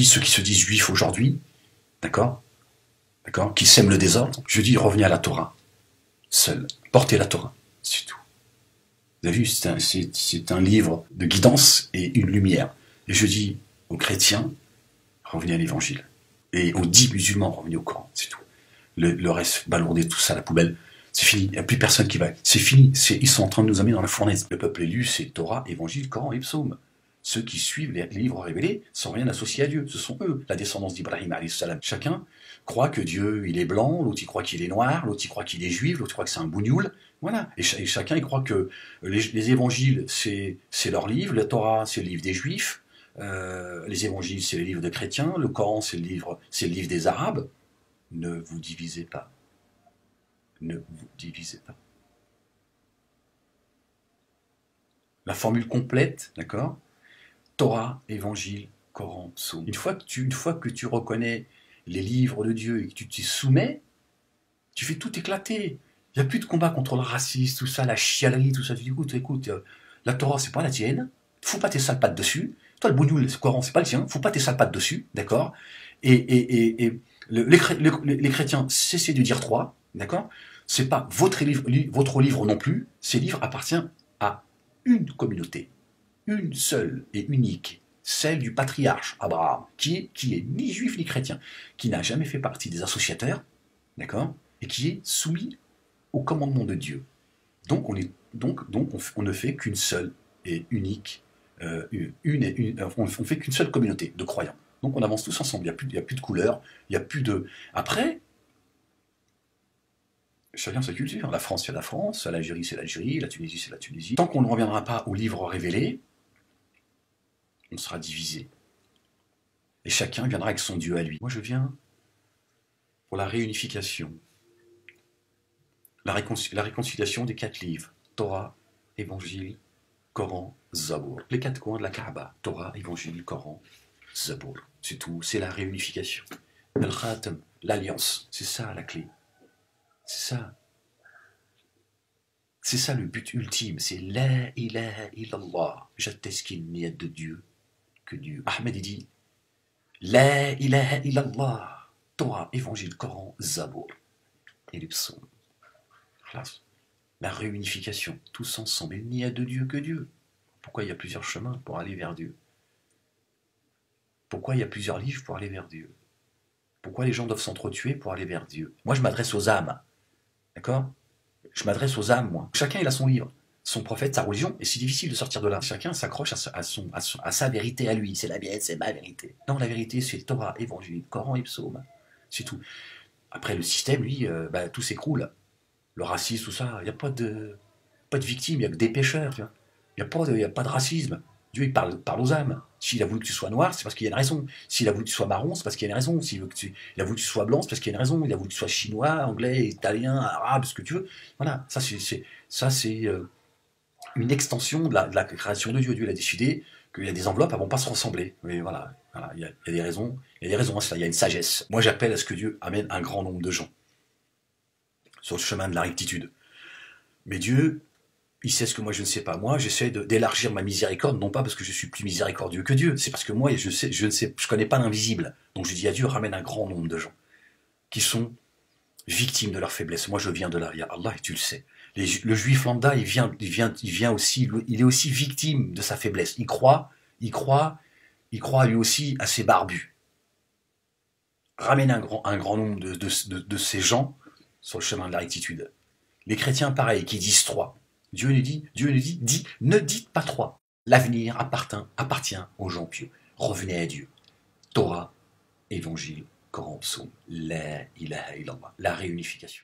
ceux qui se disent juifs aujourd'hui, d'accord, qui sèment le désordre, je dis revenez à la Torah, seul, portez la Torah, c'est tout. Vous avez vu, c'est un livre de guidance et une lumière. Et je dis aux chrétiens, revenez à l'évangile. Et aux 10 musulmans, revenez au Coran, c'est tout. Le reste, balourdez tout ça à la poubelle. C'est fini, il n'y a plus personne qui va. C'est fini, ils sont en train de nous amener dans la fournaise. Le peuple élu, c'est Torah, Évangile, Coran et Psaume. Ceux qui suivent les livres révélés sans rien associer à Dieu. Ce sont eux, la descendance d'Ibrahim, alayhi salam. Chacun croit que Dieu, il est blanc, l'autre il croit qu'il est noir, l'autre il croit qu'il est juif, l'autre croit que c'est un bougnoul. Voilà. Et chacun il croit que les évangiles, c'est leur livre, la Torah, c'est le livre des juifs, les évangiles, c'est les livres des chrétiens, le Coran, c'est le livre des arabes. Ne vous divisez pas. Ne vous divisez pas. La formule complète, d'accord ? Torah, Évangile, Coran, Psaume. Une fois que tu reconnais les livres de Dieu et que tu t'y soumets, tu fais tout éclater. Il n'y a plus de combat contre le racisme, tout ça, la chialerie, tout ça. Tu dis, écoute, la Torah, c'est pas la tienne, fous pas tes sales pattes dessus. Toi, le bougnoul, le Coran, c'est pas le tien, fous pas tes sales pattes dessus, d'accord ? Et les chrétiens, cessez de dire trois, d'accord ? C'est pas votre livre non plus, ces livres appartiennent à une communauté. Une seule et unique, celle du patriarche Abraham, qui est ni juif ni chrétien, qui n'a jamais fait partie des associateurs, d'accord, et qui est soumis au commandement de Dieu. Donc on ne fait qu'une seule et unique, on fait qu'une seule communauté de croyants. Donc on avance tous ensemble, il n'y a plus de couleur, il n'y a plus de... Après, chacun sa culture, la France c'est la France, l'Algérie c'est l'Algérie, la Tunisie c'est la Tunisie. Tant qu'on ne reviendra pas au livre révélé, on sera divisé. Et chacun viendra avec son Dieu à lui. Moi, je viens pour la réunification. La réconciliation des 4 livres. Torah, Évangile, Coran, Zabour. Les 4 coins de la Kaaba. Torah, Évangile, Coran, Zabour. C'est tout. C'est la réunification. Al-Khatam, l'alliance. C'est ça la clé. C'est ça. C'est ça le but ultime. C'est La ilaha illallah. J'atteste qu'il n'y a de Dieu que Dieu. Ahmed il dit La ilaha illallah, Torah, Évangile, Coran, Zabour et les psaumes. La réunification, tous ensemble. Il n'y a de Dieu que Dieu. Pourquoi il y a plusieurs chemins pour aller vers Dieu? Pourquoi il y a plusieurs livres pour aller vers Dieu? Pourquoi les gens doivent s'entretuer pour aller vers Dieu? Moi, je m'adresse aux âmes. D'accord? Je m'adresse aux âmes, moi. Chacun, il a son livre, son prophète, sa religion, et c'est difficile de sortir de là. Chacun s'accroche à sa vérité à lui. C'est la mienne, c'est ma vérité. Non, la vérité, c'est Torah, Évangile, Coran et Psaume. C'est tout. Après, le système, lui, tout s'écroule. Le racisme, tout ça, il n'y a pas de victimes, il n'y a que des pécheurs. Tu vois. Il n'y a pas de racisme. Dieu, il parle aux âmes. S'il a voulu que tu sois noir, c'est parce qu'il y a une raison. S'il a voulu que tu sois marron, c'est parce qu'il y a une raison. S'il a voulu que tu sois blanc, c'est parce qu'il y a une raison. Il a voulu que tu sois chinois, anglais, italien, arabe, ce que tu veux. Voilà, ça c'est une extension de la création de Dieu. Dieu a décidé qu'il y a des enveloppes, elles ne vont pas se ressembler. Mais voilà, il y a des raisons. Il y a des raisons à cela, il y a une sagesse. Moi, j'appelle à ce que Dieu amène un grand nombre de gens sur le chemin de la rectitude. Mais Dieu, il sait ce que moi je ne sais pas. Moi, j'essaie d'élargir ma miséricorde, non pas parce que je suis plus miséricordieux que Dieu, c'est parce que moi, je connais pas l'invisible. Donc je dis à Dieu, ramène un grand nombre de gens qui sont victimes de leur faiblesse. Moi, je viens de là, ya Allah, et tu le sais. Le juif lambda, il vient aussi, il est aussi victime de sa faiblesse. Il croit lui aussi à ses barbus. Ramène un grand nombre de ces gens sur le chemin de la rectitude. Les chrétiens, pareil, qui disent 3. Dieu nous dit, ne dites pas 3. L'avenir appartient aux gens pieux. Revenez à Dieu. Torah, Évangile, Coran, Psaume, La ilaha illallah. La réunification.